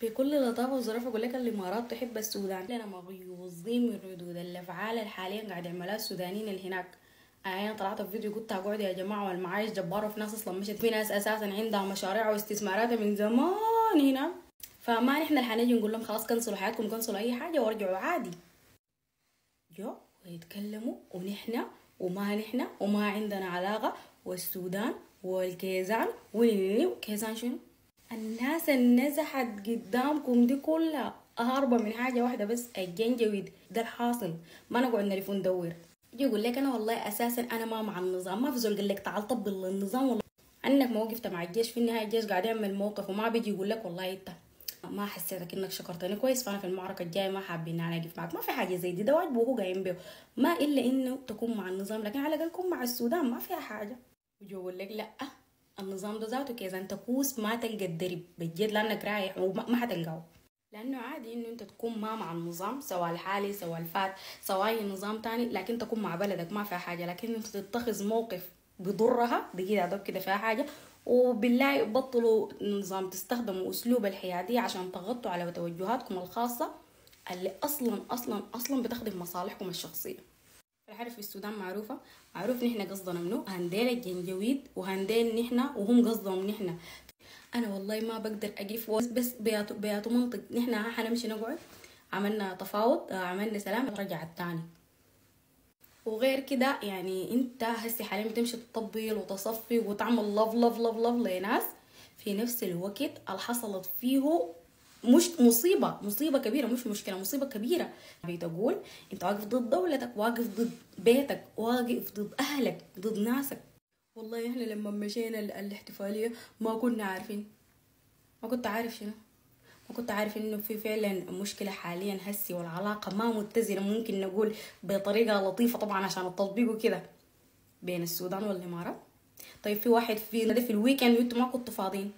بكل لطافة وظرافة أقول لك الإمارات تحب السودان، لنا مغيوظين من ردود الأفعال اللي حاليا قاعد يعملها السودانيين اللي هناك. أنا طلعت في فيديو قلت أقعد يا جماعة والمعايش جبارة، في ناس أصلا مشت، في ناس أساسا عندها مشاريع واستثمارات من زمان هنا. فما نحن اللي حنجي نقول لهم خلاص كنسلوا حياتكم، كنسلوا أي حاجة وارجعوا عادي. جو ويتكلموا ونحن وما نحن وما عندنا علاقة، والسودان والكيزان وكيزان شنو؟ الناس اللي نزحت قدامكم دي كلها هاربة من حاجة واحدة بس، الجنجويد ده الحاصل. ما نقعد نلف وندور. يجي يقول لك انا والله اساسا انا ما مع النظام، ما في زول قال لك تعال طبل النظام والله. انك ما وقفت مع الجيش، في النهاية الجيش قاعد يعمل موقف وما بيجي يقول لك والله انت ما حسيتك انك شكرتني كويس، فانا في المعركة الجاية ما حابين انا اقف معك. ما في حاجة زي دي، ده واجبه وهو قايم به، ما الا انه تكون مع النظام، لكن على الاقل كن مع السودان ما فيها حاجة. ويجي يقول لك لا النظام ده ذاته كذا، انت كوس ما تلقى الدرب بجد لانك رايح وما حتلقاه. لانه عادي انه انت تكون ما مع النظام، سواء الحالي سواء الفات سواء اي نظام تاني، لكن تكون مع بلدك ما فيها حاجه. لكن انت تتخذ موقف بضرها دي كده فيها حاجه. وبالله بطلوا نظام تستخدموا اسلوب الحياديه عشان تغطوا على توجهاتكم الخاصه اللي اصلا بتخدم مصالحكم الشخصيه. الحرف في السودان معروف نحن قصدنا منو، هنديل الجنجويد وهنديل نحن وهم قصدهم نحن. انا والله ما بقدر اقف بس بياتو منطق. نحن حنمشي نقعد، عملنا تفاوض، عملنا سلام، رجع التاني. وغير كده يعني انت هسي حاليا بتمشي تطبل وتصفي وتعمل لف لناس، في نفس الوقت اللي حصلت فيه مش مصيبة كبيرة، مش مشكلة، مصيبة كبيرة. بتقول انت واقف ضد دولتك، واقف ضد بيتك، واقف ضد اهلك، ضد ناسك. والله احنا لما مشينا الاحتفالية ما كنا عارفين. ما كنت عارف شنو؟ ما كنت عارف انه في فعلا مشكلة حاليا هسي، والعلاقة ما متزنة، ممكن نقول بطريقة لطيفة طبعا عشان التطبيق وكده، بين السودان والامارات. طيب في واحد في الويكند وانتوا ما كنتوا فاضيين،